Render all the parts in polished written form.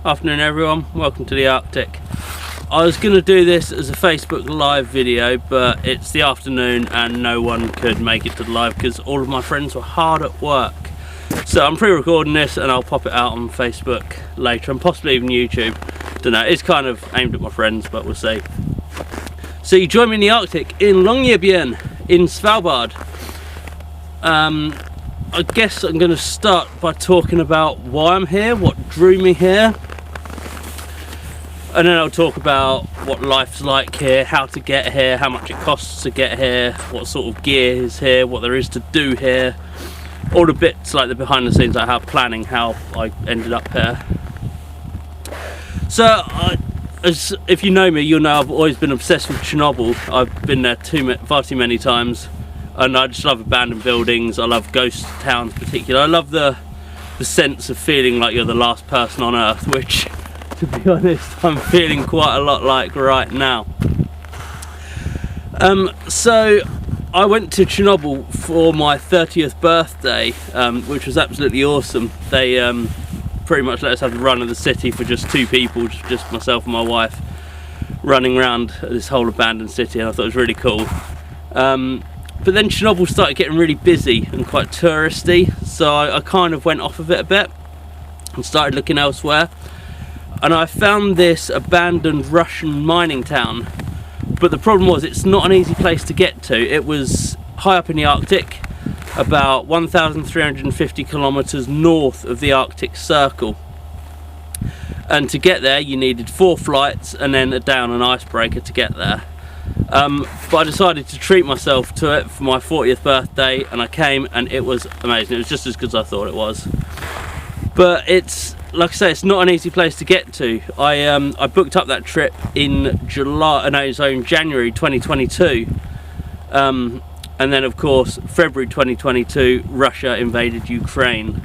Afternoon everyone, welcome to the Arctic. I was going to do this as a Facebook live video, but it's the afternoon and no one could make it to the live because all of my friends were hard at work. So I'm pre-recording this and I'll pop it out on Facebook later and possibly even YouTube. Don't know, it's kind of aimed at my friends, but we'll see. So you join me in the Arctic in Longyearbyen in Svalbard. I guess I'm going to start by talking about why I'm here, what drew me here, and then I'll talk about what life's like here, how to get here, how much it costs to get here, what sort of gear is here, what there is to do here, all the bits like the behind the scenes, like how planning how I ended up here. So if you know me, you'll know I've always been obsessed with Chernobyl. I've been there far too many times. And I just love abandoned buildings. I love ghost towns in particular. I love the sense of feeling like you're the last person on Earth, which, to be honest, I'm feeling quite a lot like right now. So I went to Chernobyl for my 30th birthday, which was absolutely awesome. They pretty much let us have the run of the city for just two people, just myself and my wife, running around this whole abandoned city, and I thought it was really cool. But then Chernobyl started getting really busy and quite touristy, so I kind of went off of it a bit and started looking elsewhere. And I found this abandoned Russian mining town, but the problem was it's not an easy place to get to. It was high up in the Arctic, about 1,350 kilometers north of the Arctic Circle. And to get there you needed 4 flights and then a day on an icebreaker to get there. But I decided to treat myself to it for my 40th birthday, and I came and it was amazing. It was just as good as I thought it was. But it's, like I say, it's not an easy place to get to. I booked up that trip in January 2022. And then of course February 2022 Russia invaded Ukraine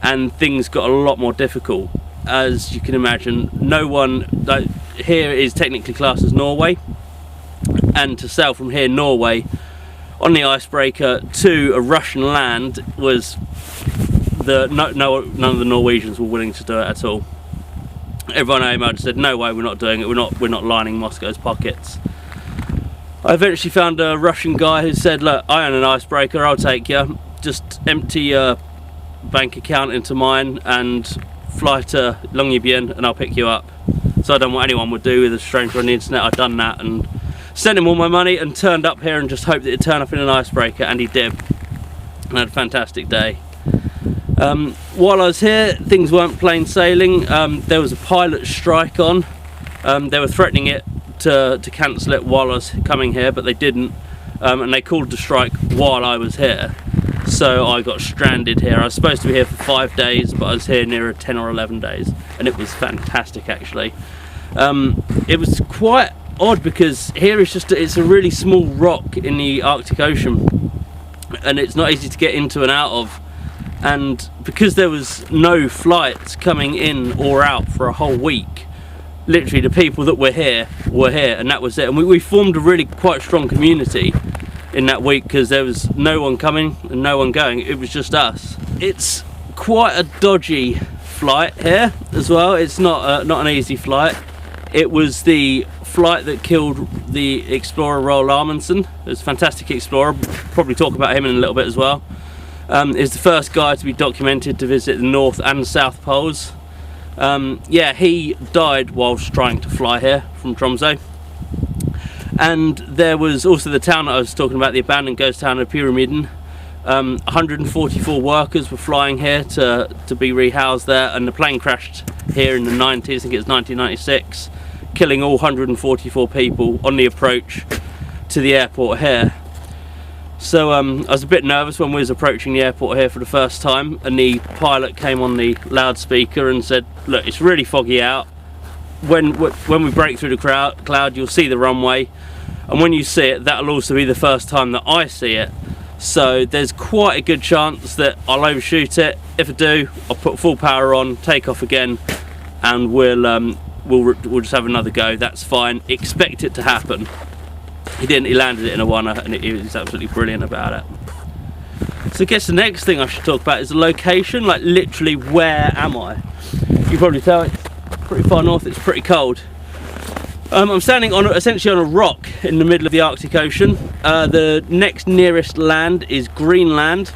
and things got a lot more difficult. As you can imagine, no one here is technically classed as Norway. And to sail from here, Norway, on the icebreaker to a Russian land was none of the Norwegians were willing to do it at all. Everyone I emailed said, no way, we're not doing it. We're not lining Moscow's pockets. I eventually found a Russian guy who said, look, I own an icebreaker, I'll take you. Just empty your bank account into mine and fly to Longyearbyen and I'll pick you up. So I'd done what anyone would do with a stranger on the internet. I'd done that and sent him all my money and turned up here and just hoped that it'd turn up in an icebreaker, and he did. And I had a fantastic day. While I was here, things weren't plain sailing. There was a pilot strike on. They were threatening it to cancel it while I was coming here, but they didn't. And they called the strike while I was here. So I got stranded here. I was supposed to be here for 5 days, but I was here nearer 10 or 11 days. And it was fantastic, actually. It was quite odd because here it's a really small rock in the Arctic Ocean, and it's not easy to get into and out of. And because there was no flights coming in or out for a whole week, literally the people that were here, and that was it. And we formed a really quite strong community in that week because there was no one coming and no one going. It was just us. It's quite a dodgy flight here as well. It's not an easy flight. It was the flight that killed the explorer Roald Amundsen. It was a fantastic explorer. Probably talk about him in a little bit as well. He's the first guy to be documented to visit the North and South Poles. Yeah, he died whilst trying to fly here from Tromsø. And there was also the town that I was talking about, the abandoned ghost town of Peary. 144 workers were flying here to be rehoused there, and the plane crashed here in the 90s, I think it was 1996, killing all 144 people on the approach to the airport here. So I was a bit nervous when we was approaching the airport here for the first time, and the pilot came on the loudspeaker and said, look, it's really foggy out. When we break through the cloud, you'll see the runway, and when you see it, that'll also be the first time that I see it. So there's quite a good chance that I'll overshoot it. If I do, I'll put full power on, take off again, and we'll just have another go. That's fine. Expect it to happen. He didn't. He landed it in a oneer, and he was absolutely brilliant about it. So I guess the next thing I should talk about is the location. Like, literally, where am I? You can probably tell pretty far north. It's pretty cold. I'm standing on essentially on a rock in the middle of the Arctic Ocean. The next nearest land is Greenland.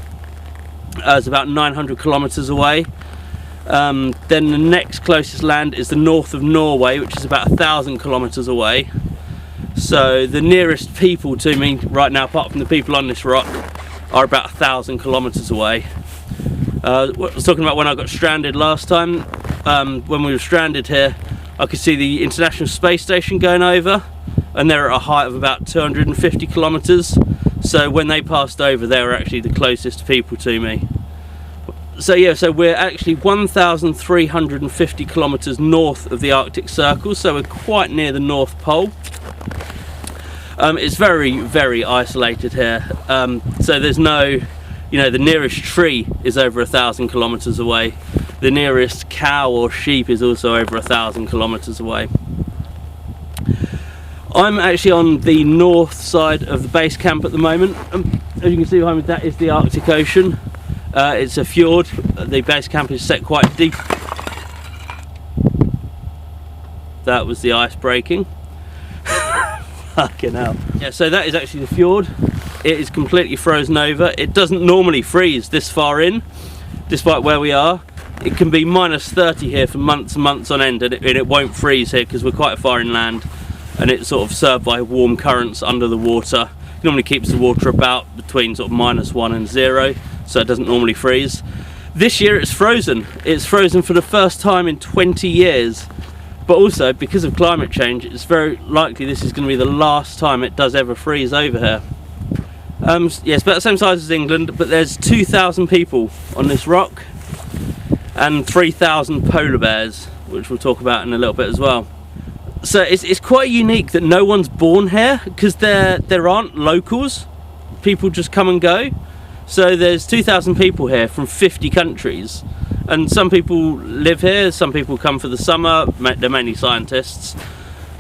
It's about 900 kilometers away. Then the next closest land is the north of Norway, which is about 1,000 kilometers away. So the nearest people to me right now, apart from the people on this rock, are about 1,000 kilometers away. I was talking about when I got stranded last time. When we were stranded here, I could see the International Space Station going over, and they're at a height of about 250 kilometers. So when they passed over, they were actually the closest people to me. So yeah, so we're actually 1,350 kilometers north of the Arctic Circle, so we're quite near the North Pole. It's very, very isolated here. So there's no, the nearest tree is over 1,000 kilometers away. The nearest cow or sheep is also over 1,000 kilometers away. I'm actually on the north side of the base camp at the moment. As you can see behind me, that is the Arctic Ocean. It's a fjord. The base camp is set quite deep. That was the ice breaking. Fucking hell. Yeah, so that is actually the fjord. It is completely frozen over. It doesn't normally freeze this far in, despite where we are. It can be minus 30 here for months and months on end, and it won't freeze here because we're quite far inland, and it's sort of served by warm currents under the water. It normally keeps the water about between sort of -1 and 0, so it doesn't normally freeze. This year it's frozen. It's frozen for the first time in 20 years. But also, because of climate change, it's very likely this is going to be the last time it does ever freeze over here. Yeah, it's about the same size as England, but there's 2,000 people on this rock and 3,000 polar bears, which we'll talk about in a little bit as well. So it's quite unique that no one's born here, because there aren't locals. People just come and go. So there's 2,000 people here from 50 countries. And some people live here, some people come for the summer, they're mainly scientists.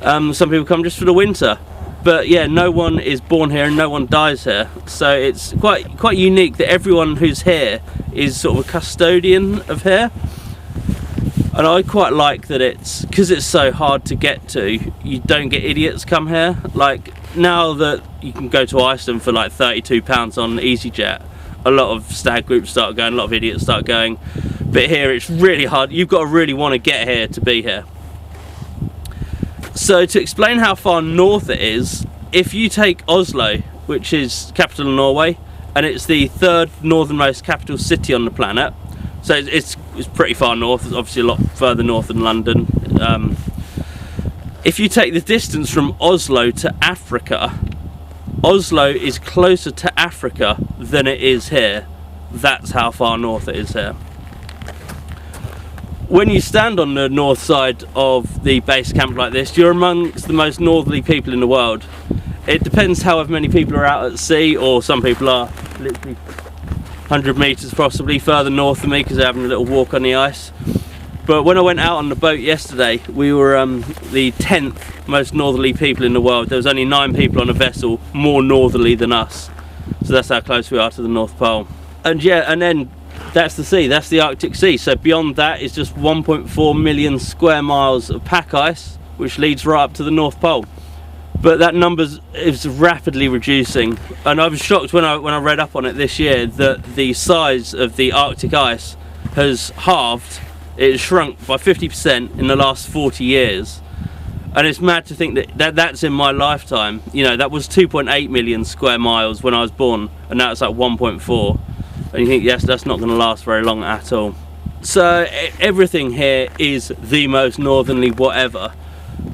Some people come just for the winter. But yeah, no one is born here and no one dies here. So it's quite unique that everyone who's here is sort of a custodian of here. And I quite like that because it's so hard to get to, you don't get idiots come here. Like now that you can go to Iceland for like £32 on EasyJet, a lot of stag groups start going, a lot of idiots start going. But here it's really hard. You've got to really want to get here to be here. So to explain how far north it is, if you take Oslo, which is capital of Norway, and it's the 3rd northernmost capital city on the planet, so it's pretty far north. It's obviously a lot further north than London. If you take the distance from Oslo to Africa, Oslo is closer to Africa than it is here. That's how far north it is here. When you stand on the north side of the base camp like this, you're amongst the most northerly people in the world. It depends however many people are out at sea, or some people are literally 100 metres possibly further north than me because they're having a little walk on the ice. But when I went out on the boat yesterday, we were the 10th most northerly people in the world. There was only 9 people on a vessel more northerly than us. So that's how close we are to the North Pole. And yeah, and then that's the sea, that's the Arctic Sea. So beyond that is just 1.4 million square miles of pack ice, which leads right up to the North Pole. But that number is rapidly reducing, and I was shocked when I read up on it this year that the size of the Arctic ice has halved. It has shrunk by 50% in the last 40 years. And it's mad to think that that's in my lifetime. You know, that was 2.8 million square miles when I was born, and now it's like 1.4. And you think, yes, that's not going to last very long at all. So everything here is the most northerly whatever.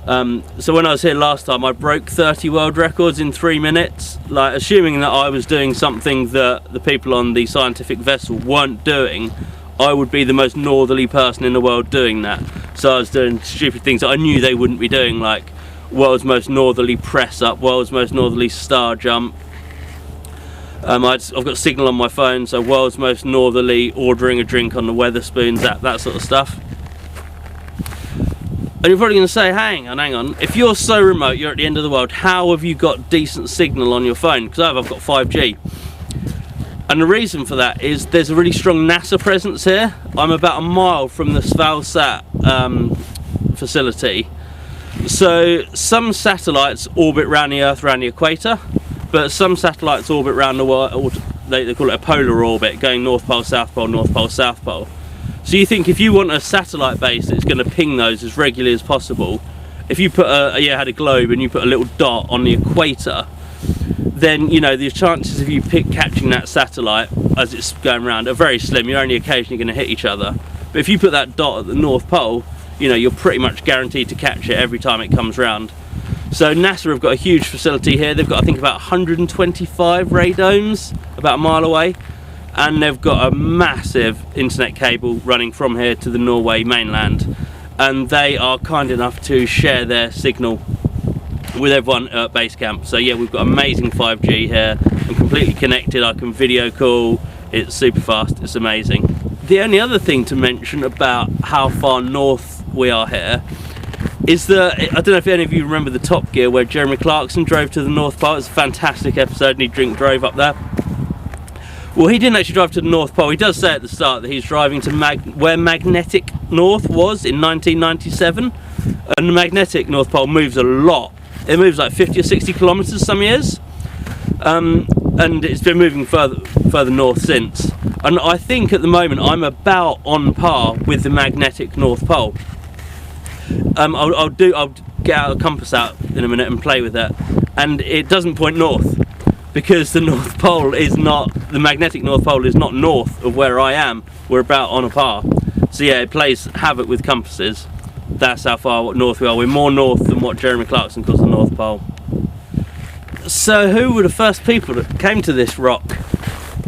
So when I was here last time, I broke 30 world records in 3 minutes. Like, assuming that I was doing something that the people on the scientific vessel weren't doing, I would be the most northerly person in the world doing that. So I was doing stupid things that I knew they wouldn't be doing, like world's most northerly press up, world's most northerly star jump. I've got signal on my phone, so world's most northerly ordering a drink on the Weatherspoons, that sort of stuff. And you're probably going to say, hang on, if you're so remote, you're at the end of the world, how have you got decent signal on your phone? Because I've got 5G. And the reason for that is there's a really strong NASA presence here. I'm about a mile from the Svalbard facility. So some satellites orbit around the Earth, around the equator, but some satellites orbit around the world, they call it a polar orbit, going North Pole, South Pole, North Pole, South Pole. So you think if you want a satellite base that's going to ping those as regularly as possible, if you put had a globe and you put a little dot on the equator, then you know the chances of you catching that satellite as it's going around are very slim. You're only occasionally going to hit each other. But if you put that dot at the North Pole, you know, you're pretty much guaranteed to catch it every time it comes round. So NASA have got a huge facility here. They've got, I think, about 125 radomes about a mile away, and they've got a massive internet cable running from here to the Norway mainland, and they are kind enough to share their signal with everyone at Basecamp. So yeah, we've got amazing 5G here. I'm completely connected. I can video call. It's super fast. It's amazing. The only other thing to mention about how far north we are here is that, I don't know if any of you remember the Top Gear where Jeremy Clarkson drove to the North Pole. It's a fantastic episode, and he drove up there. Well, he didn't actually drive to the North Pole. He does say at the start that he's driving to where magnetic north was in 1997, and the magnetic North Pole moves a lot. It moves like 50 or 60 kilometers some years, and it's been moving further north since. And I think at the moment I'm about on par with the magnetic North Pole. I'll get out a compass out in a minute and play with it, and it doesn't point north, because the North Pole is not, the magnetic North Pole is not north of where I am. We're about on a par. So yeah, it plays havoc with compasses. That's how far north we are. We're more north than what Jeremy Clarkson calls the North Pole. So who were the first people that came to this rock?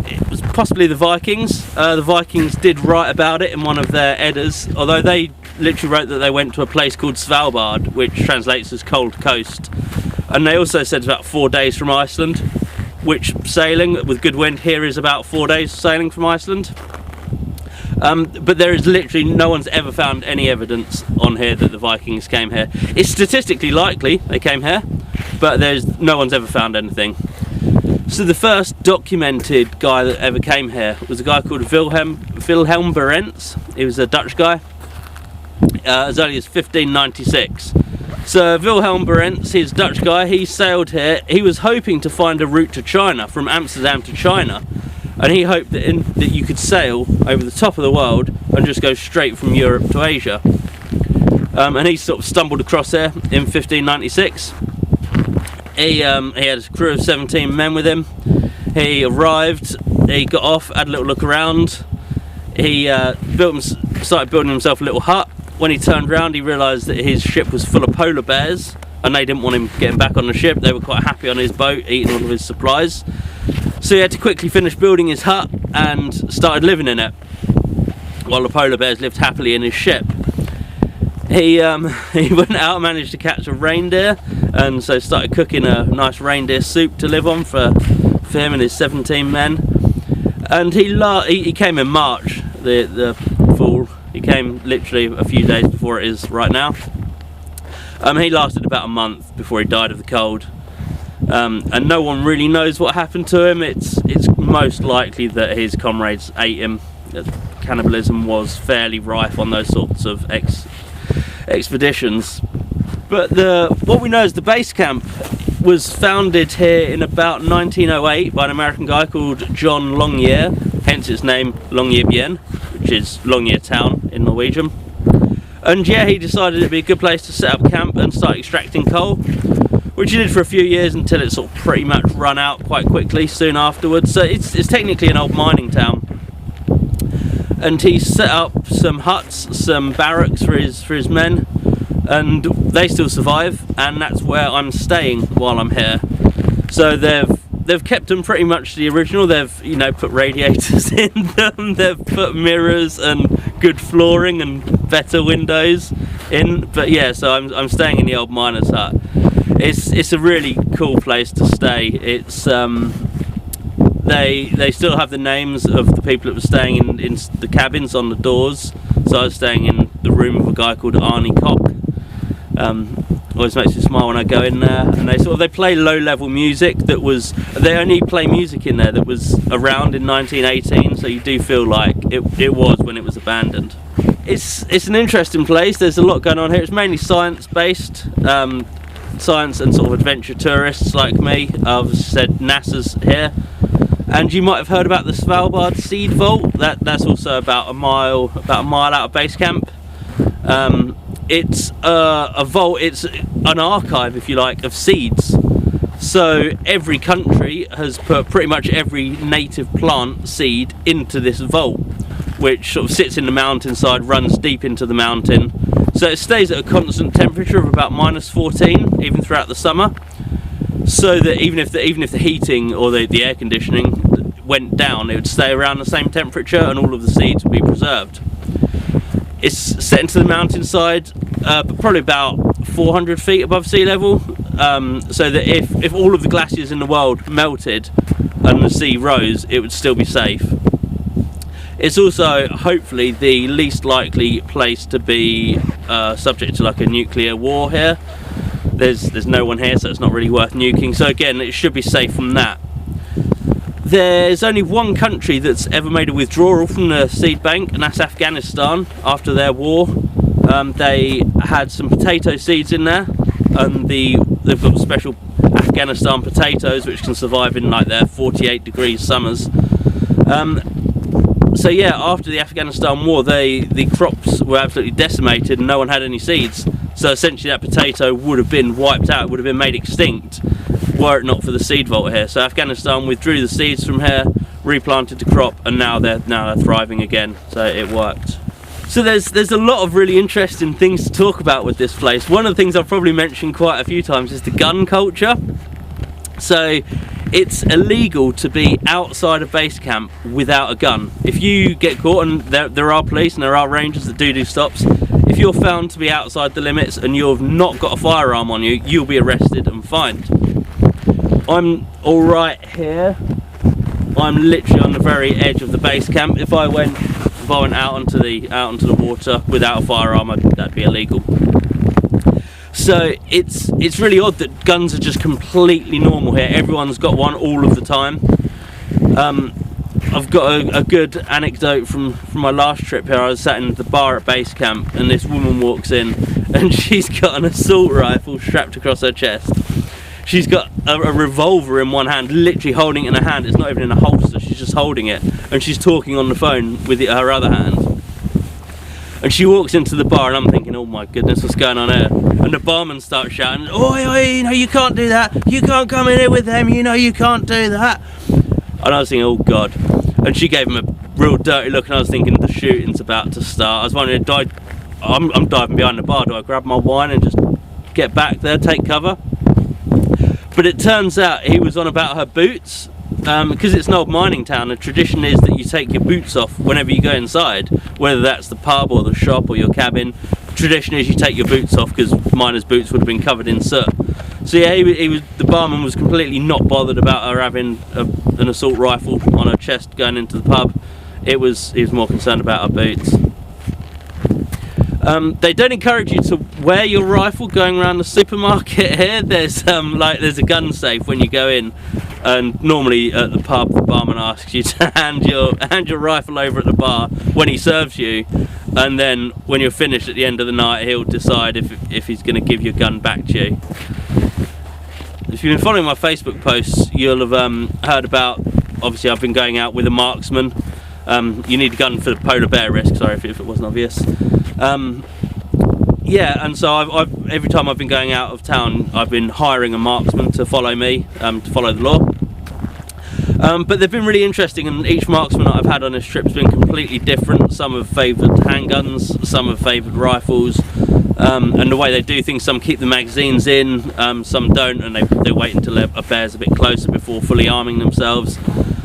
It was possibly the Vikings. The Vikings did write about it in one of their Eddas, although they literally wrote that they went to a place called Svalbard, which translates as cold coast. And they also said it's about 4 days from Iceland, which sailing with good wind here is about 4 days sailing from Iceland. But there is literally no one's ever found any evidence on here that the Vikings came here. It's statistically likely they came here, but no one's ever found anything. So the first documented guy that ever came here was a guy called Willhelm Barents. He was a Dutch guy, as early as 1596. So Willhelm Barents, he's a Dutch guy, he sailed here. He was hoping to find a route to China, from Amsterdam to China. And he hoped that you could sail over the top of the world and just go straight from Europe to Asia. And he sort of stumbled across here in 1596. He had a crew of 17 men with him. He arrived, he got off, had a little look around. He started building himself a little hut. When he turned around, he realised that his ship was full of polar bears, and they didn't want him getting back on the ship. They were quite happy on his boat, eating all of his supplies. So he had to quickly finish building his hut and started living in it, while the polar bears lived happily in his ship. He went out and managed to catch a reindeer, and so started cooking a nice reindeer soup to live on for him and his 17 men. And he came in March, the fall. He came literally a few days before it is right now. He lasted about a month before he died of the cold. And no one really knows what happened to him. It's most likely that his comrades ate him. Cannibalism was fairly rife on those sorts of expeditions. But what we know is the base camp was founded here in about 1908 by an American guy called John Longyear, hence its name Longyearbyen, which is Longyear town in Norwegian. And yeah, he decided it'd be a good place to set up camp and start extracting coal, which he did for a few years until it sort of pretty much run out quite quickly soon afterwards. So it's technically an old mining town. And he set up some huts, some barracks for his men, and they still survive, and that's where I'm staying while I'm here. So they've kept them pretty much the original. They've put radiators in them, they've put mirrors and good flooring and better windows in. But yeah, so I'm staying in the old miner's hut. It's a really cool place to stay. It's they still have the names of the people that were staying in the cabins on the doors. So I was staying in the room of a guy called Arnie Koch. Always makes me smile when I go in there, and they play low-level music they only play music in there that was around in 1918, so you do feel like it was when it was abandoned. it's an interesting place. There's a lot going on here. It's mainly science based, science and sort of adventure tourists like me. I've said NASA's here, and you might have heard about the Svalbard seed vault. That's also about a mile out of Basecamp. It's a vault. It's an archive, if you like, of seeds. So every country has put pretty much every native plant seed into this vault, which sort of sits in the mountainside, runs deep into the mountain. So it stays at a constant temperature of about -14, even throughout the summer. So that even if the heating or the air conditioning went down, it would stay around the same temperature, and all of the seeds would be preserved. It's set into the mountainside, but probably about 400 feet above sea level, so that if all of the glaciers in the world melted and the sea rose, it would still be safe. It's also hopefully the least likely place to be subject to like a nuclear war here. There's no one here, so it's not really worth nuking. So again, it should be safe from that. There's only one country that's ever made a withdrawal from the seed bank, and that's Afghanistan. After their war, they had some potato seeds in there, and they've got special Afghanistan potatoes which can survive in like their 48 degrees summers. So yeah, after the Afghanistan war, the crops were absolutely decimated and no one had any seeds. So essentially that potato would have been wiped out, would have been made extinct, were it not for the seed vault here. So Afghanistan withdrew the seeds from here, replanted the crop, and now they're thriving again. So it worked. So there's a lot of really interesting things to talk about with this place. One of the things I've probably mentioned quite a few times is the gun culture. So it's illegal to be outside of base camp without a gun. If you get caught, and there are police and there are rangers that do stops, if you're found to be outside the limits and you've not got a firearm on you, you'll be arrested and fined. I'm all right here. I'm literally on the very edge of the base camp. If I went out onto the water without a firearm, that'd be illegal. So it's really odd that guns are just completely normal here. Everyone's got one all of the time. I've got a good anecdote from my last trip here. I was sat in the bar at base camp, and this woman walks in, and she's got an assault rifle strapped across her chest. She's got a revolver in one hand, literally holding it in her hand. It's not even in a holster, she's just holding it, and she's talking on the phone with her other hand. And she walks into the bar, and I'm thinking, oh my goodness, what's going on here? And the barman starts shouting, oi, oi, you know, you can't do that, you can't come in here with them, you know, you can't do that. And I was thinking, oh god. And she gave him a real dirty look, and I was thinking, the shooting's about to start. I was wondering, I'm diving behind the bar, do I grab my wine and just get back there, take cover? But it turns out he was on about her boots, because it's an old mining town. The tradition is that you take your boots off whenever you go inside, whether that's the pub or the shop or your cabin. Tradition is you take your boots off because miners' boots would have been covered in soot. So yeah, the barman was completely not bothered about her having an assault rifle on her chest going into the pub. He was more concerned about her boots. They don't encourage you to wear your rifle going around the supermarket here. There's a gun safe when you go in, and normally at the pub the barman asks you to hand your rifle over at the bar when he serves you, and then when you're finished at the end of the night, he'll decide if he's going to give your gun back to you. If you've been following my Facebook posts, you'll have heard about, obviously I've been going out with a marksman. You need a gun for the polar bear risk, sorry if it wasn't obvious. Yeah, and so I've every time I've been going out of town, I've been hiring a marksman to follow me, to follow the law. But they've been really interesting, and each marksman that I've had on this trip has been completely different. Some have favoured handguns, some have favoured rifles, and the way they do things, some keep the magazines in, some don't, and they wait until a bear's a bit closer before fully arming themselves.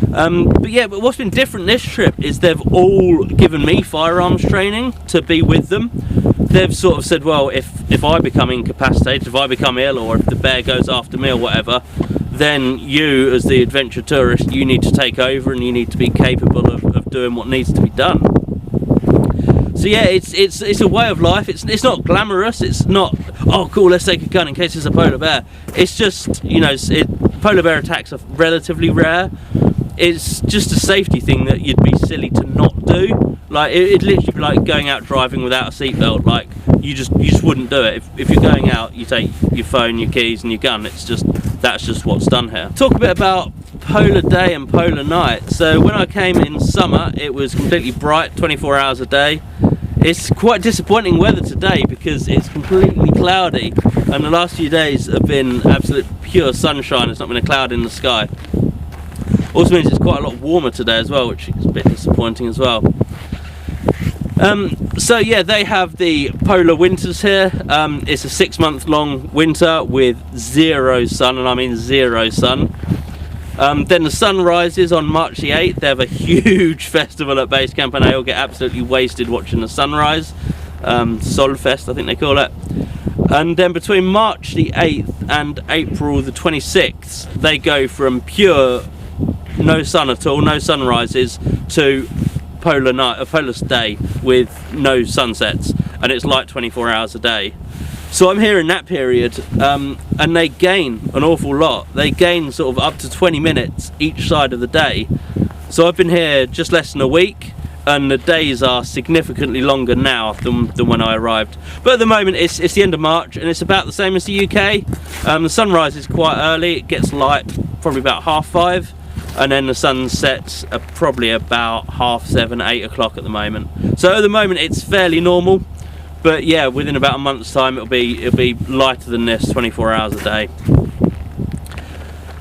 But what's been different this trip is they've all given me firearms training to be with them. They've sort of said, well, if I become incapacitated, if I become ill, or if the bear goes after me or whatever, then you, as the adventure tourist, you need to take over, and you need to be capable of doing what needs to be done. So yeah, it's a way of life. It's not glamorous. It's not, oh cool, let's take a gun in case it's a polar bear. It's just, you know, polar bear attacks are relatively rare. It's just a safety thing that you'd be silly to not do. Like it'd literally be like going out driving without a seatbelt. Like you just wouldn't do it. If you're going out, you take your phone, your keys and your gun. That's just what's done here. Talk a bit about polar day and polar night. So when I came in summer, it was completely bright, 24 hours a day. It's quite disappointing weather today because it's completely cloudy, and the last few days have been absolute pure sunshine. There's not been a cloud in the sky. Also means it's quite a lot warmer today as well, which is a bit disappointing as well. So yeah, they have the polar winters here. It's a 6-month-long winter with zero sun, and I mean zero sun. Then the sun rises on March the 8th. They have a huge festival at Basecamp, and they all get absolutely wasted watching the sunrise. Solfest, I think they call it. And then between March the 8th and April the 26th, they go from pure no sun at all, no sunrises, to polar night, a polar day with no sunsets, and it's like 24 hours a day. So I'm here in that period, and they gain an awful lot. They gain sort of up to 20 minutes each side of the day. So I've been here just less than a week, and the days are significantly longer now than when I arrived. But at the moment it's the end of March, and it's about the same as the UK. The sunrise is quite early. It gets light probably about 5:30, and then the sun sets probably about 7:30, 8 o'clock at the moment. So at the moment it's fairly normal. But yeah, within about a month's time it'll be lighter than this, 24 hours a day.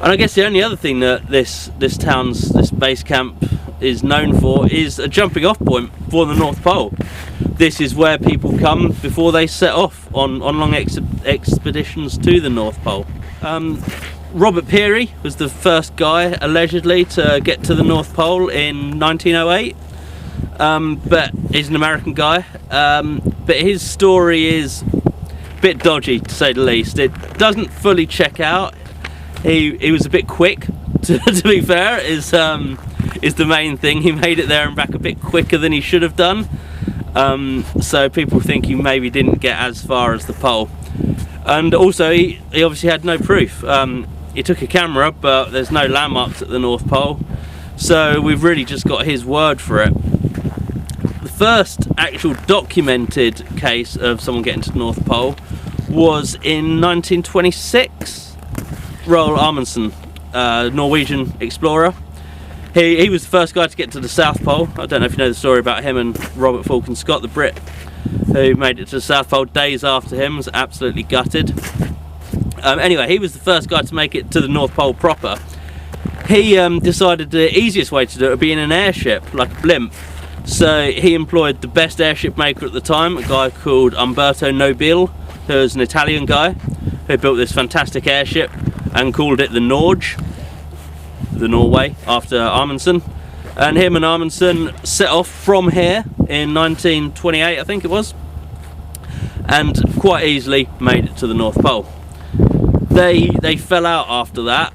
And I guess the only other thing that this base camp is known for is a jumping off point for the North Pole. This is where people come before they set off on long expeditions to the North Pole. Robert Peary was the first guy allegedly to get to the North Pole in 1908. But he's an American guy, but his story is a bit dodgy, to say the least. It doesn't fully check out. He was a bit quick, to be fair, is the main thing. He made it there and back a bit quicker than he should have done, so people think he maybe didn't get as far as the pole. And also he obviously had no proof. He took a camera, but there's no landmarks at the North Pole, so we've really just got his word for it. The first actual documented case of someone getting to the North Pole was in 1926. Roald Armundsen, Norwegian explorer. He was the first guy to get to the South Pole. I don't know if you know the story about him and Robert Falcon Scott, the Brit, who made it to the South Pole days after him, was absolutely gutted. Anyway, he was the first guy to make it to the North Pole proper. He decided the easiest way to do it would be in an airship, like a blimp. So he employed the best airship maker at the time, a guy called Nobile, who was an Italian guy, who built this fantastic airship and called it the Norge, the Norway, after Armundsen. And him and Armundsen set off from here in 1928, I think it was, and quite easily made it to the North Pole. They fell out after that,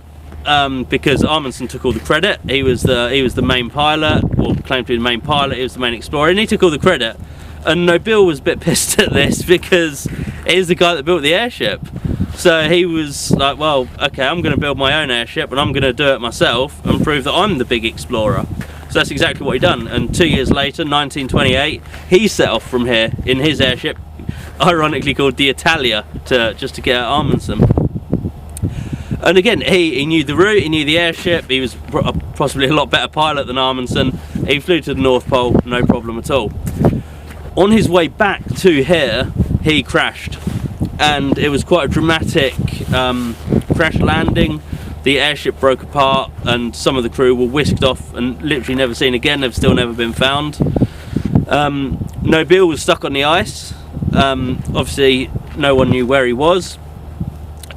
because Armundsen took all the credit. He was the main pilot, or claimed to be the main pilot. He was the main explorer, and he took all the credit. And Nobile was a bit pissed at this because he's the guy that built the airship. So he was like, well, okay, I'm going to build my own airship and I'm going to do it myself and prove that I'm the big explorer. So that's exactly what he done. And 2 years later, 1928, he set off from here in his airship, ironically called the Italia, just to get at Armundsen. And again, he knew the route, he knew the airship, he was possibly a lot better pilot than Armundsen. He flew to the North Pole, no problem at all. On his way back to here, he crashed, and it was quite a dramatic crash landing. The airship broke apart and some of the crew were whisked off and literally never seen again. They've still never been found. Nobile was stuck on the ice. Obviously no one knew where he was,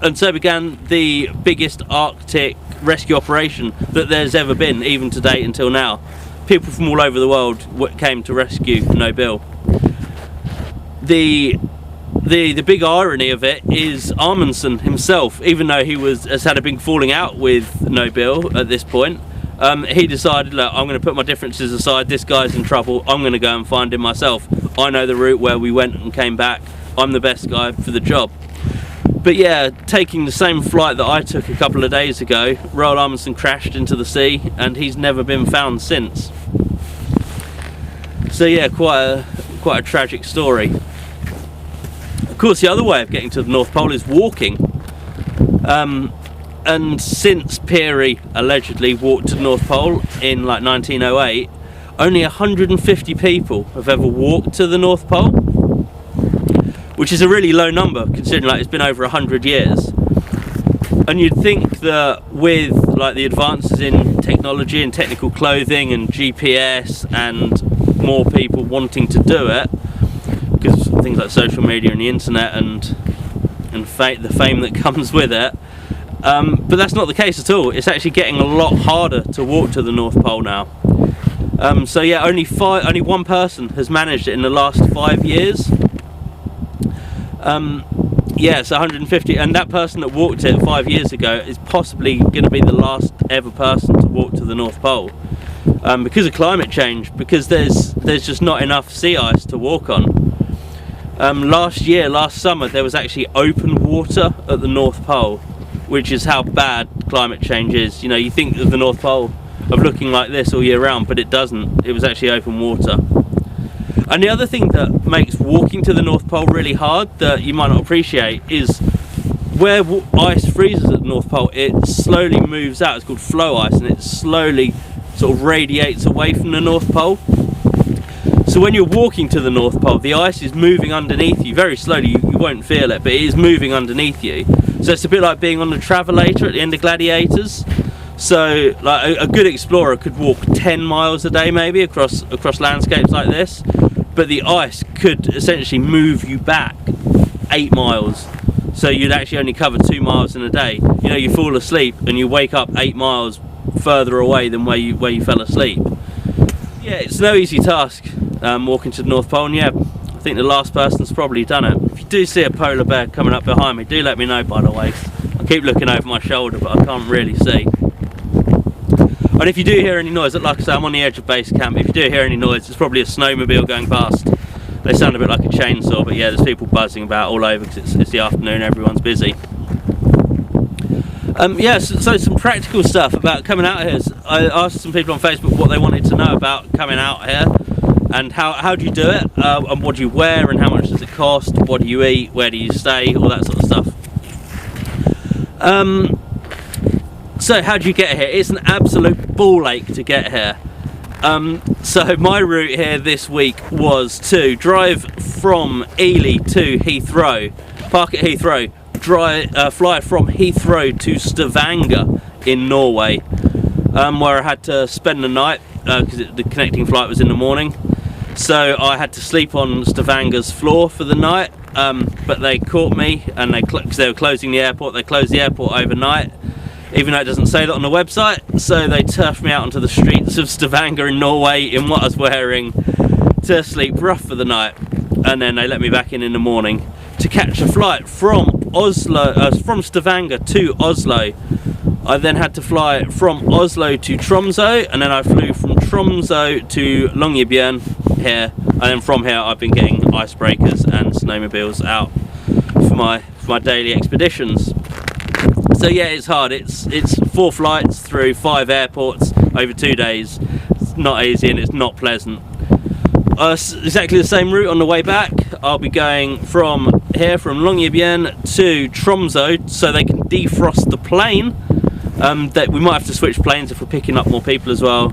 and so began the biggest Arctic rescue operation that there's ever been, even to date until now. People from all over the world came to rescue Nobile. The big irony of it is Armundsen himself, even though he has had a big falling out with Nobile at this point, he decided, look, I'm going to put my differences aside, this guy's in trouble, I'm going to go and find him myself. I know the route where we went and came back, I'm the best guy for the job. But yeah, taking the same flight that I took a couple of days ago, Roald Armundsen crashed into the sea and he's never been found since. So yeah, quite a tragic story. Of course, the other way of getting to the North Pole is walking. And since Peary allegedly walked to the North Pole in like 1908, only 150 people have ever walked to the North Pole, which is a really low number considering like it's been over 100 years. And you'd think that with like the advances in technology and technical clothing and GPS and more people wanting to do it, because things like social media and the internet and the fame that comes with it, but that's not the case at all. It's actually getting a lot harder to walk to the North Pole now. So yeah, only one person has managed it in the last 5 years. Yeah, it's 150, and that person that walked it 5 years ago is possibly going to be the last ever person to walk to the North Pole, because of climate change, because there's just not enough sea ice to walk on. Last summer, there was actually open water at the North Pole, which is how bad climate change is. You know, you think of the North Pole of looking like this all year round, but it doesn't. It was actually open water. And the other thing that makes walking to the North Pole really hard that you might not appreciate is where ice freezes at the North Pole, it slowly moves out. It's called flow ice, and it slowly sort of radiates away from the North Pole. So when you're walking to the North Pole, the ice is moving underneath you very slowly. You won't feel it, but it is moving underneath you. So it's a bit like being on the Travelator at the end of Gladiators. So like a good explorer could walk 10 miles a day maybe across landscapes like this, but the ice could essentially move you back 8 miles. So you'd actually only cover 2 miles in a day. You know, you fall asleep and you wake up 8 miles further away than where you fell asleep. Yeah, it's no easy task walking to the North Pole, and yeah, I think the last person's probably done it. If you do see a polar bear coming up behind me, do let me know, by the way. I keep looking over my shoulder, but I can't really see. And if you do hear any noise, like I say, I'm on the edge of Basecamp. If you do hear any noise, it's probably a snowmobile going past. They sound a bit like a chainsaw, but yeah, there's people buzzing about all over because it's the afternoon, everyone's busy. Yeah, so some practical stuff about coming out here. I asked some people on Facebook what they wanted to know about coming out here, and how do you do it, and what do you wear, and how much does it cost, what do you eat, where do you stay, all that sort of stuff. So how do you get here? It's an absolute ball ache to get here. So my route here this week was to drive from Ely to Heathrow, park at Heathrow, fly from Heathrow to Stavanger in Norway, where I had to spend the night because the connecting flight was in the morning. So I had to sleep on Stavanger's floor for the night, but they caught me, and because they were closing the airport, they closed the airport overnight, even though it doesn't say that on the website. So they turfed me out onto the streets of Stavanger in Norway in what I was wearing to sleep rough for the night, and then they let me back in the morning to catch a flight from Stavanger to Oslo. I then had to fly from Oslo to Tromsø, and then I flew from Tromsø to Longyearbyen here, and then from here I've been getting icebreakers and snowmobiles out for my daily expeditions. So yeah, it's hard. It's 4 flights through 5 airports over 2 days. It's not easy and it's not pleasant. Exactly the same route on the way back. I'll be going from Longyearbyen to Tromsø, so they can defrost the plane. That we might have to switch planes if we're picking up more people as well.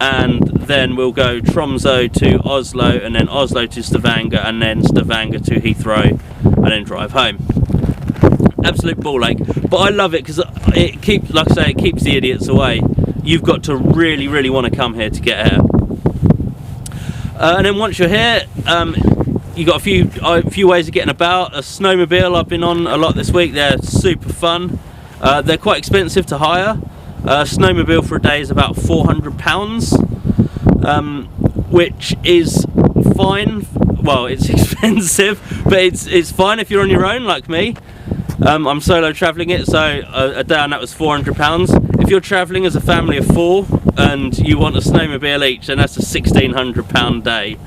And then we'll go Tromsø to Oslo, and then Oslo to Stavanger, and then Stavanger to Heathrow, and then drive home. Absolute ball ache, but I love it because it keeps, like I say, it keeps the idiots away. You've got to really, really want to come here to get here. And then once you're here, you've got a few ways of getting about. A snowmobile I've been on a lot this week. They're super fun. They're quite expensive to hire. A snowmobile for a day is about £400, which is fine. Well, it's expensive, but it's fine if you're on your own like me. I'm solo travelling it, so a day on that was £400. If you're travelling as a family of 4 and you want a snowmobile each, then that's a £1,600 day.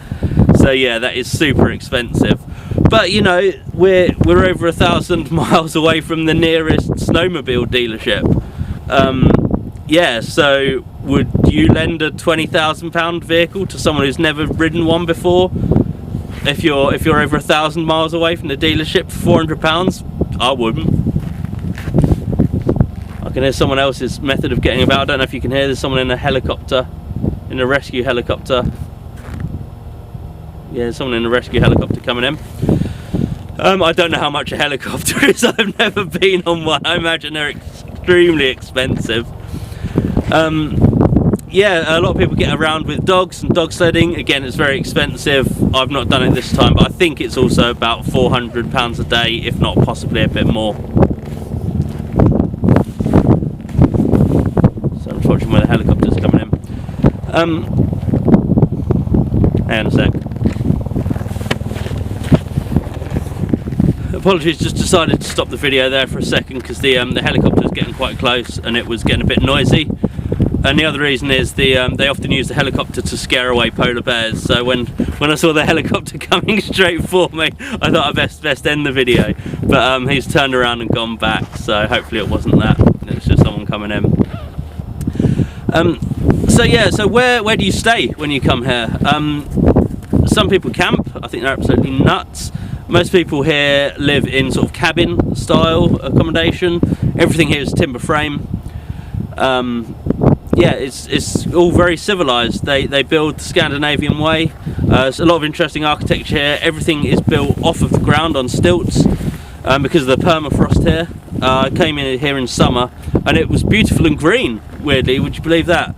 So yeah, that is super expensive. But you know, we're over 1,000 miles away from the nearest snowmobile dealership. Yeah, so would you lend a £20,000 vehicle to someone who's never ridden one before? If you're over 1,000 miles away from the dealership for £400, I wouldn't. I can hear someone else's method of getting about. I don't know if you can hear, there's someone in a helicopter, in a rescue helicopter. Yeah, there's someone in a rescue helicopter coming in. I don't know how much a helicopter is. I've never been on one. I imagine they're extremely expensive. Yeah, a lot of people get around with dogs and dog sledding. Again, it's very expensive. I've not done it this time, but I think it's also about £400 a day, if not possibly a bit more. So I'm just watching where the helicopter's coming in. Hang on a sec. Apologies, just decided to stop the video there for a second because the helicopter was getting quite close and it was getting a bit noisy. And the other reason is they often use the helicopter to scare away polar bears. So when I saw the helicopter coming straight for me, I thought I'd best end the video. But he's turned around and gone back, so hopefully it wasn't that. It's just someone coming in. So yeah, so where do you stay when you come here? Some people camp. I think they're absolutely nuts. Most people here live in sort of cabin style accommodation. Everything here is timber frame. Yeah, it's all very civilized. They build the Scandinavian way. There's a lot of interesting architecture here. Everything is built off of the ground on stilts because of the permafrost here. I came in here in summer and it was beautiful and green, weirdly, would you believe that?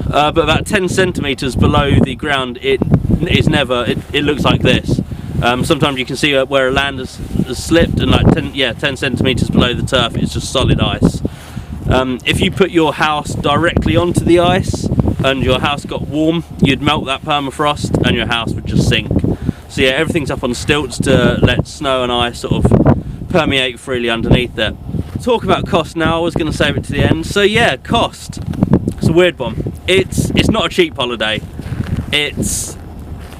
But about 10 centimetres below the ground it looks like this. Sometimes you can see where a land has slipped, and like 10 centimetres below the turf it's just solid ice. If you put your house directly onto the ice and your house got warm, you'd melt that permafrost and your house would just sink. So yeah, everything's up on stilts to let snow and ice sort of permeate freely underneath it. Talk about cost now, I was going to save it to the end. So yeah, cost. It's a weird one. It's not a cheap holiday.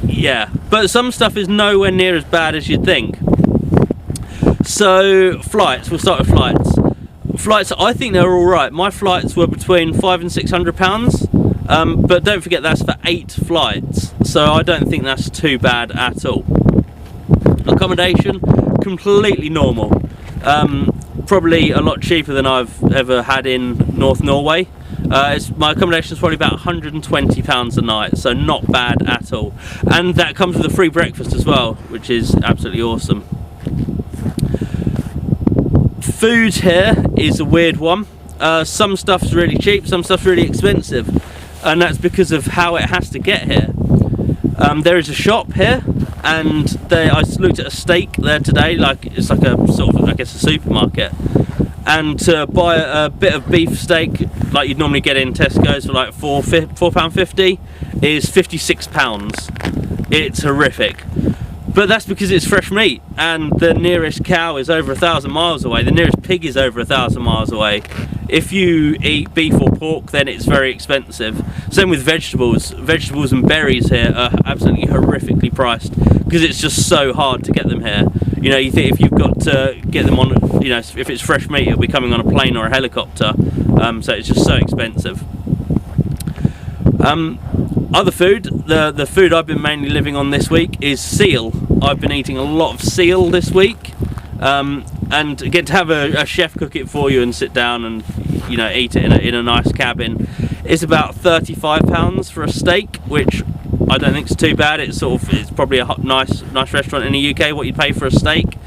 Yeah, but some stuff is nowhere near as bad as you'd think. So flights, we'll start with flights. Flights, I think they're all right. My flights were between £500 and £600, but don't forget that's for 8 flights, so I don't think that's too bad at all. Accommodation, completely normal. Probably a lot cheaper than I've ever had in North Norway. My accommodation is probably about £120 a night, so not bad at all. And that comes with a free breakfast as well, which is absolutely awesome. Food here is a weird one. Some stuff's really cheap, some stuff's really expensive, and that's because of how it has to get here. There is a shop here, and I looked at a steak there today, it's like a sort of, I guess, a supermarket. And to buy a bit of beef steak, like you'd normally get in Tesco's for like £4.50, is £56. It's horrific. But that's because it's fresh meat, and the nearest cow is over 1,000 miles away. The nearest pig is over 1,000 miles away. If you eat beef or pork, then it's very expensive. Same with vegetables. Vegetables and berries here are absolutely horrifically priced because it's just so hard to get them here. You know, you think if you've got to get them on, you know, if it's fresh meat, it'll be coming on a plane or a helicopter. So it's just so expensive. Other food, the food I've been mainly living on this week is seal. I've been eating a lot of seal this week, and get to have a chef cook it for you and sit down and, you know, eat it in a nice cabin. It's about £35 for a steak, which I don't think is too bad. It's probably a nice restaurant in the UK what you'd pay for a steak.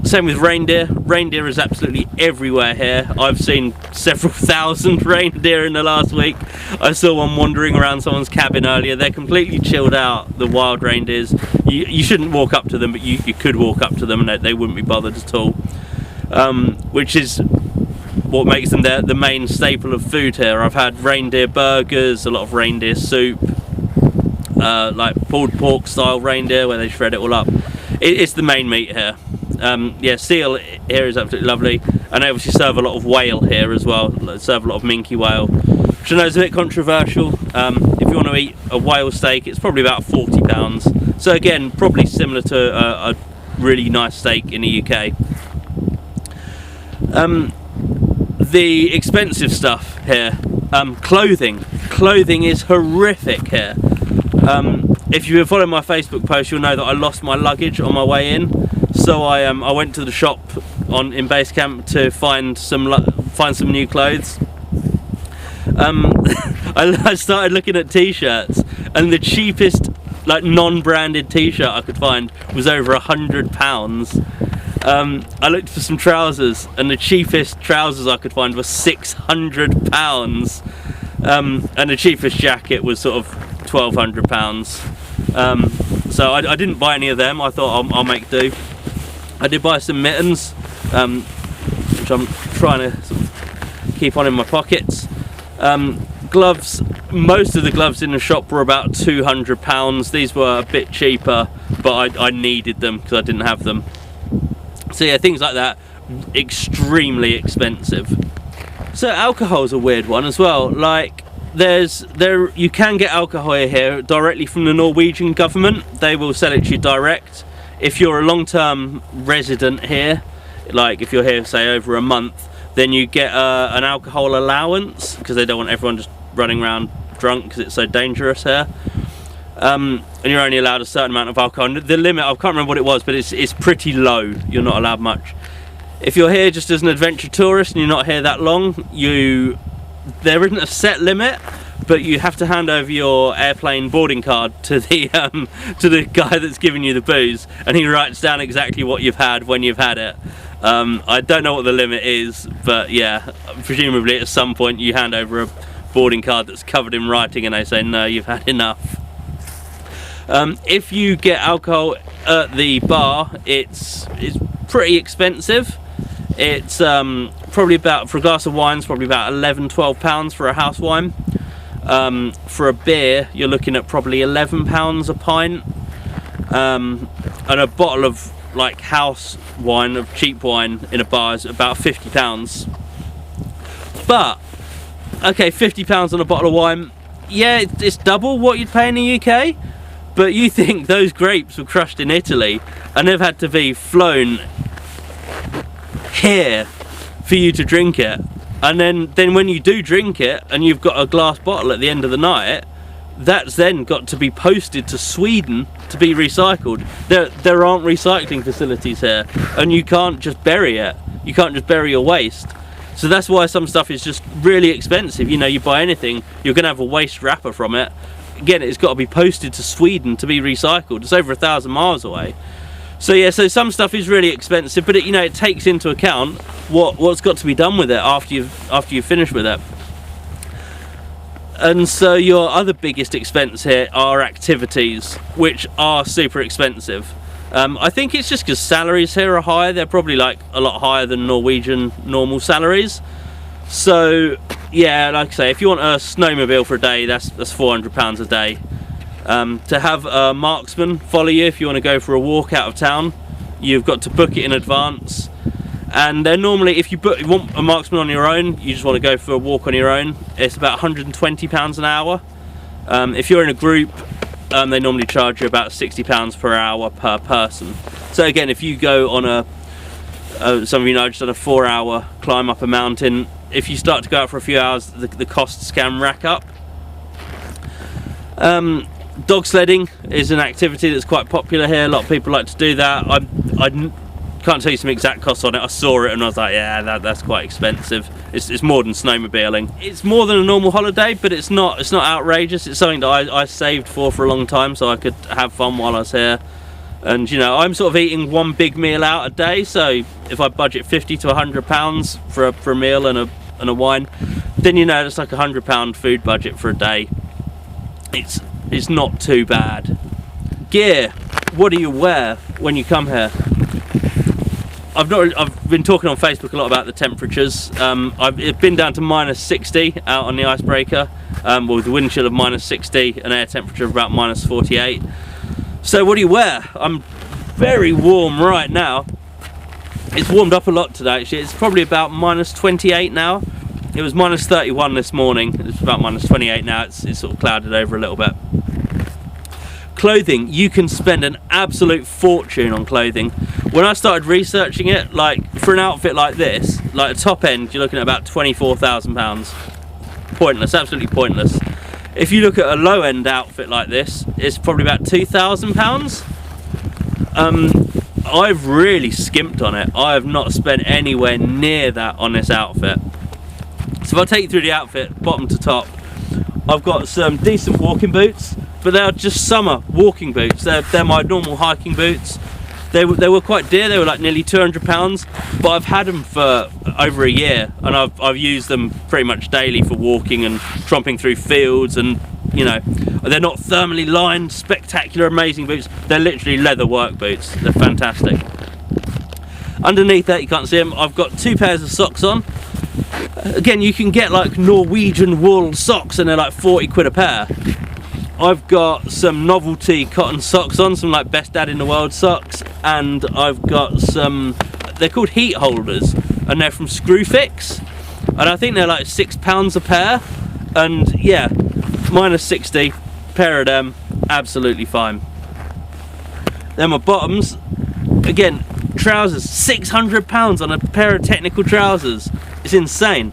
Same with reindeer. Reindeer is absolutely everywhere here. I've seen several thousand reindeer in the last week. I saw one wandering around someone's cabin earlier. They're completely chilled out, the wild reindeers. You shouldn't walk up to them, but you could walk up to them and they wouldn't be bothered at all. Which is what makes them the main staple of food here. I've had reindeer burgers, a lot of reindeer soup, like pulled pork style reindeer where they shred it all up. It's the main meat here. Yeah, seal here is absolutely lovely, and they obviously serve a lot of whale here as well. They serve a lot of minke whale, which I know is a bit controversial. If you want to eat a whale steak, it's probably about £40. So again, probably similar to a really nice steak in the UK. The expensive stuff here, Clothing is horrific here. If you've been following my Facebook post, you'll know that I lost my luggage on my way in. So I went to the shop in Basecamp to find some new clothes. I started looking at t-shirts, and the cheapest like non-branded t-shirt I could find was over £100. I looked for some trousers, and the cheapest trousers I could find were £600, and the cheapest jacket was sort of £1,200. So I didn't buy any of them. I thought I'll make do. I did buy some mittens, which I'm trying to sort of keep on in my pockets. Gloves, most of the gloves in the shop were about £200. These were a bit cheaper, but I needed them because I didn't have them. So yeah, things like that, extremely expensive. So alcohol's a weird one as well. Like you can get alcohol here directly from the Norwegian government. They will sell it to you direct. If you're a long-term resident here, like if you're here say over a month, then you get an alcohol allowance, because they don't want everyone just running around drunk because it's so dangerous here. And you're only allowed a certain amount of alcohol. The limit, I can't remember what it was, but it's pretty low. You're not allowed much. If you're here just as an adventure tourist and you're not here that long, there isn't a set limit, but you have to hand over your airplane boarding card to the guy that's giving you the booze, and he writes down exactly what you've had when you've had it. I don't know what the limit is, but yeah, presumably at some point you hand over a boarding card that's covered in writing and they say no, you've had enough. If you get alcohol at the bar, it's pretty expensive. It's probably about, for a glass of wine, it's probably about £11–12 for a house wine. For a beer, you're looking at probably £11 a pint, and a bottle of like house wine, of cheap wine in a bar, is about £50. But okay, £50 on a bottle of wine, yeah, it's double what you'd pay in the UK. But you think those grapes were crushed in Italy and they've had to be flown here for you to drink it, and then when you do drink it and you've got a glass bottle at the end of the night, that's then got to be posted to Sweden to be recycled. There aren't recycling facilities here, and you can't just bury it. You can't just bury your waste. So that's why some stuff is just really expensive. You know, you buy anything, you're gonna have a waste wrapper from it. Again, it's got to be posted to Sweden to be recycled. It's over 1,000 miles away. So yeah, so some stuff is really expensive, but it takes into account what's got to be done with it after you've finished with it. And so your other biggest expense here are activities, which are super expensive. I think it's just because salaries here are high. They're probably like a lot higher than Norwegian normal salaries. So yeah, like I say, if you want a snowmobile for a day, that's £400 a day. To have a marksman follow you if you want to go for a walk out of town, you've got to book it in advance. And they're normally, if you want a marksman on your own, you just want to go for a walk on your own, it's about £120 an hour. If you're in a group, they normally charge you about £60 per hour per person. So again, if you go on some of you know, just on a 4-hour climb up a mountain, if you start to go out for a few hours, the costs can rack up. Dog sledding is an activity that's quite popular here. A lot of people like to do that. I can't tell you some exact costs on it. I saw it and I was like, yeah, that's quite expensive. It's more than snowmobiling. It's more than a normal holiday, but it's not outrageous. It's something that I saved for a long time so I could have fun while I was here. And you know, I'm sort of eating one big meal out a day, so if I budget £50 to £100 for a meal and a wine, then you know it's like £100 food budget for a day. It's not too bad. Gear. What do you wear when you come here? I've been talking on Facebook a lot about the temperatures. It's been down to -60 out on the icebreaker, with a wind chill of -60, an air temperature of about -48. So what do you wear? I'm very warm right now. It's warmed up a lot today actually. It's probably about -28 now. It was -31 this morning. It's about -28 now. It's sort of clouded over a little bit. Clothing, you can spend an absolute fortune on clothing. When I started researching it, like for an outfit like this, like a top end, you're looking at about £24,000. pointless, absolutely pointless. If you look at a low end outfit like this, it's probably about £2,000. I've really skimped on it. I have not spent anywhere near that on this outfit. So if I take you through the outfit bottom to top, I've got some decent walking boots, but they're just summer walking boots. They're my normal hiking boots. They were quite dear. They were like nearly £200, but I've had them for over a year, and I've used them pretty much daily for walking and tromping through fields. And you know, they're not thermally lined, spectacular, amazing boots. They're literally leather work boots. They're fantastic. Underneath that, you can't see them, I've got 2 pairs of socks on. Again, you can get like Norwegian wool socks, and they're like 40 quid a pair. I've got some novelty cotton socks on, some like best dad in the world socks, and I've got some, they're called heat holders, and they're from Screwfix, and I think they're like £6 a pair, and yeah, -60, pair of them, absolutely fine. Then my bottoms, again, trousers, £600 on a pair of technical trousers. It's insane.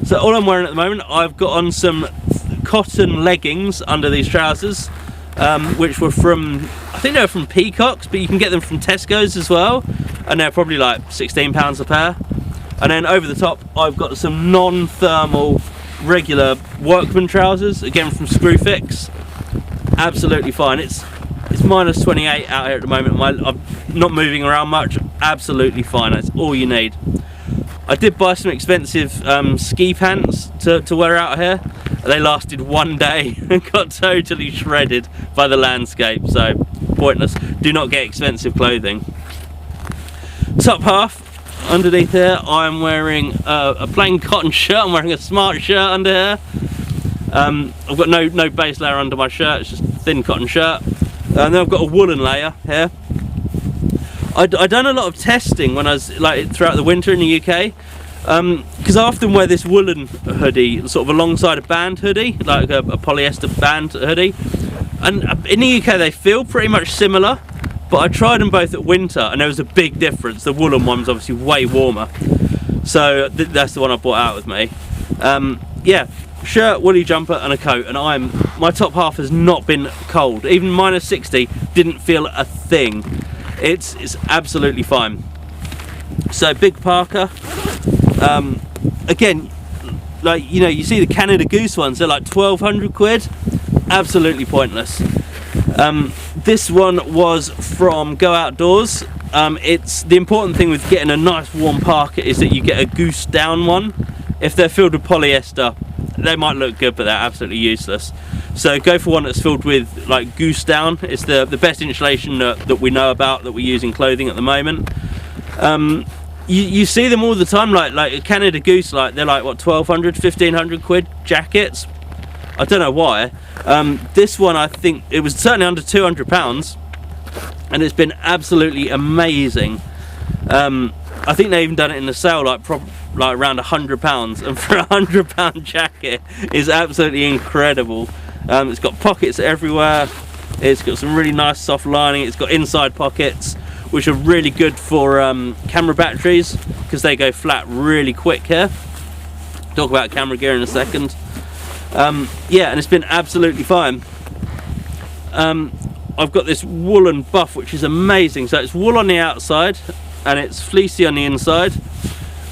So all I'm wearing at the moment, I've got on some cotton leggings under these trousers, which were from, I think they were from Peacock's, but you can get them from Tesco's as well, and they're probably like £16 a pair. And then over the top, I've got some non-thermal regular workman trousers, again from Screwfix. Absolutely fine. It's -28 out here at the moment. I'm not moving around much. Absolutely fine. That's all you need. I did buy some expensive ski pants to wear out here. They lasted 1 day and got totally shredded by the landscape, so pointless. Do not get expensive clothing. Top half, underneath here, I'm wearing a plain cotton shirt. I'm wearing a smart shirt under here. I've got no base layer under my shirt, it's just a thin cotton shirt. And then I've got a woolen layer here. I done a lot of testing when I was like throughout the winter in the UK, because I often wear this woolen hoodie sort of alongside a band hoodie, like a polyester band hoodie, and in the UK they feel pretty much similar, but I tried them both at winter and there was a big difference. The woolen one's obviously way warmer, so that's the one I brought out with me. Yeah, shirt, woolly jumper and a coat, and my top half has not been cold. Even -60 didn't feel a thing. It's absolutely fine. So big parka. Again, like, you know, you see the Canada Goose ones, they're like 1,200 quid. Absolutely pointless. This one was from Go Outdoors. It's the important thing with getting a nice warm parka is that you get a goose down one. If they're filled with polyester, they might look good, but they're absolutely useless. So go for one that's filled with like goose down. It's the best insulation that we know about, that we use in clothing at the moment. You see them all the time, like a Canada Goose, like they're like what, 1,200, 1,500 quid jackets. I don't know why. This one, I think it was certainly under £200, and it's been absolutely amazing. I think they even done it in the sale, like around £100, and for a £100 jacket is absolutely incredible. It's got pockets everywhere. It's got some really nice soft lining. It's got inside pockets, which are really good for camera batteries, because they go flat really quick here. Talk about camera gear in a second. Yeah, and it's been absolutely fine. I've got this woolen buff, which is amazing. So it's wool on the outside and it's fleecy on the inside,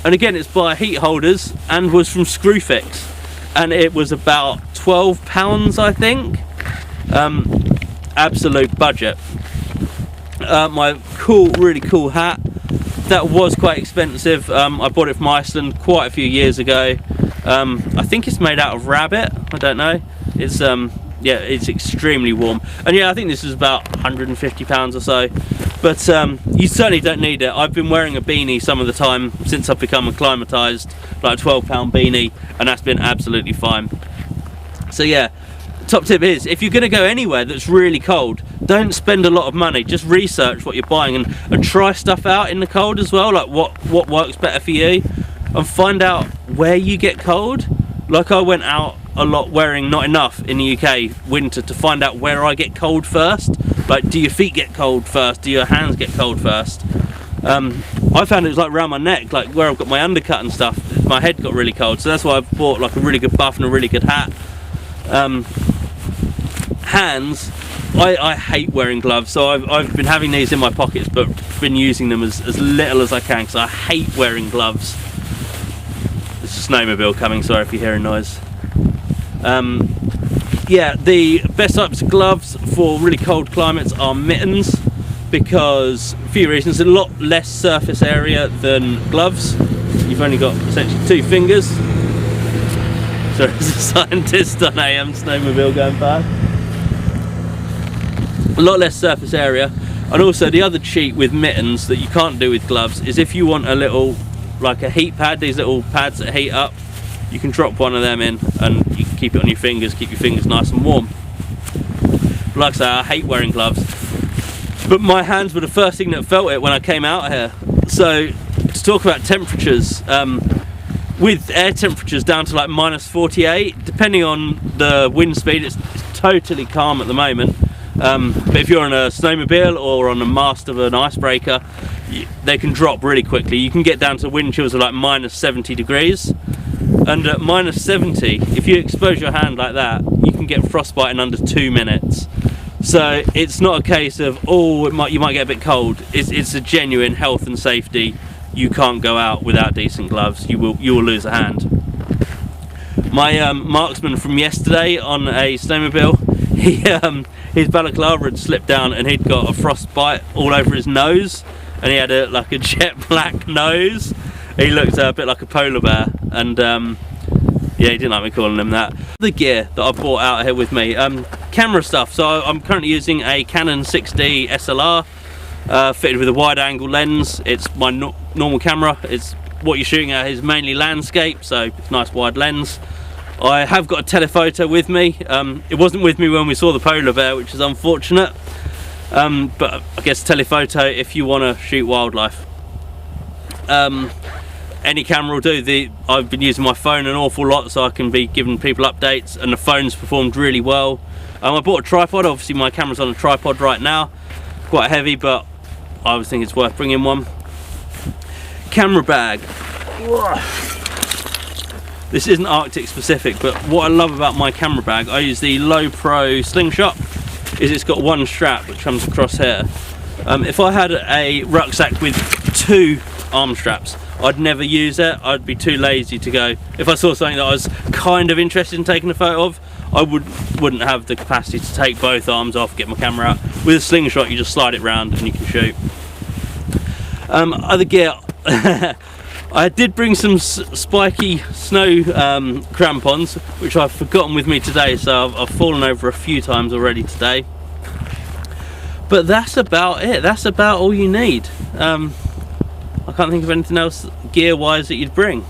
and again it's by Heat Holders and was from Screwfix, and it was about £12, I think. Absolute budget. My really cool hat, that was quite expensive. I bought it from Iceland quite a few years ago. I think it's made out of rabbit, I don't know. It's yeah, it's extremely warm, and yeah, I think this is about £150 or so, but you certainly don't need it. I've been wearing a beanie some of the time since I've become acclimatized, like a £12 beanie, and that's been absolutely fine. So yeah, top tip is, if you're going to go anywhere that's really cold, don't spend a lot of money. Just research what you're buying, and try stuff out in the cold as well, like what works better for you, and find out where you get cold. Like, I went out a lot wearing not enough in the UK winter to find out where I get cold first. Like, do your feet get cold first? Do your hands get cold first? I found it was like around my neck, like where I've got my undercut and stuff. my head got really cold, so that's why I bought like a really good buff and a really good hat. Hands, I hate wearing gloves, so I've been having these in my pockets but been using them as little as I can because I hate wearing gloves. There's a snowmobile coming, sorry if you hear a noise. Yeah, the best types of gloves for really cold climates are mittens, because a few reasons. A lot less surface area than gloves. You've only got essentially 2 fingers. So there's a scientist on a snowmobile going past. A lot less surface area, and also the other cheat with mittens that you can't do with gloves is if you want a little, like a heat pad, these little pads that heat up, you can drop one of them in and you can keep it on your fingers, keep your fingers nice and warm. Like I say, I hate wearing gloves, but my hands were the first thing that felt it when I came out here. So to talk about temperatures, with air temperatures down to like -48, depending on the wind speed, it's totally calm at the moment. But if you're on a snowmobile or on the mast of an icebreaker, they can drop really quickly. You can get down to wind chills of like -70 degrees, and at -70, if you expose your hand like that, you can get frostbite in under 2 minutes. So it's not a case of, oh, you might get a bit cold. It's a genuine health and safety. You can't go out without decent gloves. You will lose a hand. My marksman from yesterday on a snowmobile, his balaclava had slipped down and he'd got a frostbite all over his nose, and he had like a jet black nose. He looked a bit like a polar bear, and yeah, he didn't like me calling him that. The gear that I brought out here with me, camera stuff. So I'm currently using a Canon 6D SLR fitted with a wide angle lens. It's my normal camera. It's what you're shooting at is mainly landscape, so it's a nice wide lens. I have got a telephoto with me. It wasn't with me when we saw the polar bear, which is unfortunate, but I guess telephoto if you want to shoot wildlife. Any camera will do. I've been using my phone an awful lot, so I can be giving people updates, and the phone's performed really well. I bought a tripod. Obviously my camera's on a tripod right now, quite heavy, but I was thinking it's worth bringing one. Camera bag. This isn't Arctic specific, but what I love about my camera bag, I use the Low Pro slingshot, is it's got one strap which comes across here. If I had a rucksack with 2 arm straps, I'd never use it. I'd be too lazy to go. If I saw something that I was kind of interested in taking a photo of, I wouldn't have the capacity to take both arms off, get my camera out. With a slingshot, you just slide it round and you can shoot. Other gear, I did bring some spiky snow crampons, which I've forgotten with me today, so I've fallen over a few times already today. But that's about it. That's about all you need. I can't think of anything else gear-wise that you'd bring.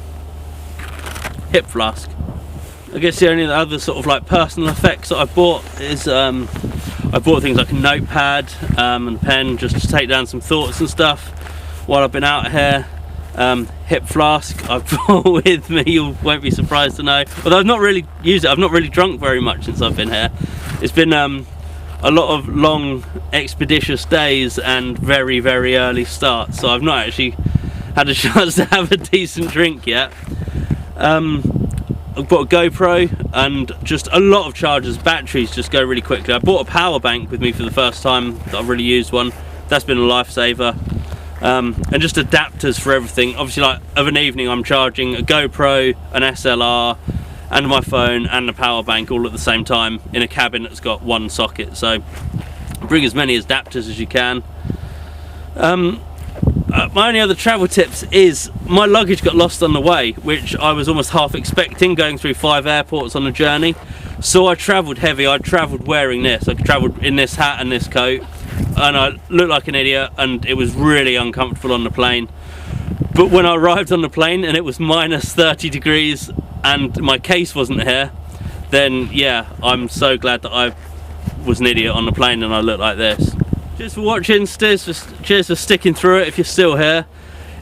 Hip flask. I guess the only other sort of like personal effects that I bought is I bought things like a notepad and a pen just to take down some thoughts and stuff while I've been out here. Hip flask I've brought with me, you won't be surprised to know. Although I've not really used it, I've not really drunk very much since I've been here. It's been a lot of long expeditious days and very, very early starts, so I've not actually had a chance to have a decent drink yet. I've got a GoPro and just a lot of chargers. Batteries just go really quickly. I bought a power bank with me for the first time that I've really used one. That's been a lifesaver. And just adapters for everything. Obviously, like of an evening I'm charging a GoPro, an SLR and my phone and the power bank all at the same time in a cabin that's got one socket, so bring as many adapters as you can. My only other travel tips is my luggage got lost on the way, which I was almost half expecting, going through 5 airports on the journey. So I travelled heavy. I travelled wearing this. I travelled in this hat and this coat, and I looked like an idiot, and it was really uncomfortable on the plane. But when I arrived on the plane and it was -30 degrees and my case wasn't here, then yeah, I'm so glad that I was an idiot on the plane and I looked like this. Cheers for watching, cheers for sticking through it if you're still here.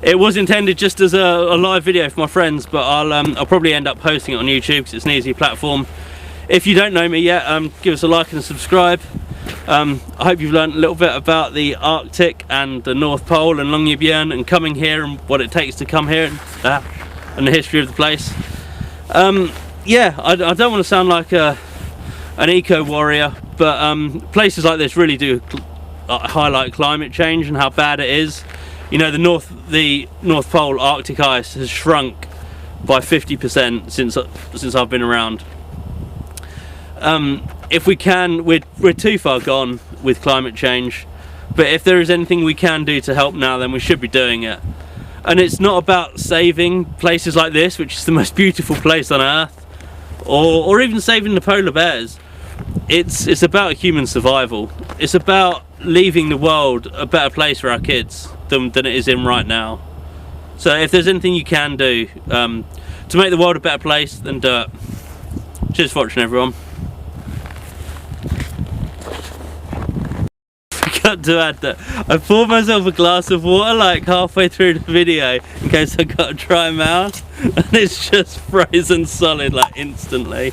It was intended just as a live video for my friends, but I'll probably end up posting it on YouTube because it's an easy platform. If you don't know me yet, give us a like and subscribe. I hope you've learned a little bit about the Arctic and the North Pole and Longyearbyen and coming here and what it takes to come here. and the history of the place. Yeah, I don't want to sound like an eco warrior, but places like this really do highlight climate change and how bad it is. You know, the North Pole Arctic ice has shrunk by 50% since I've been around. If we can, we're too far gone with climate change, but if there is anything we can do to help now, then we should be doing it. And it's not about saving places like this, which is the most beautiful place on earth, or even saving the polar bears. It's about human survival. It's about leaving the world a better place for our kids than it is in right now. So if there's anything you can do to make the world a better place, then do it. Cheers for watching, everyone. Forgot to add that I poured myself a glass of water like halfway through the video in case I got a dry mouth, and it's just frozen solid like instantly.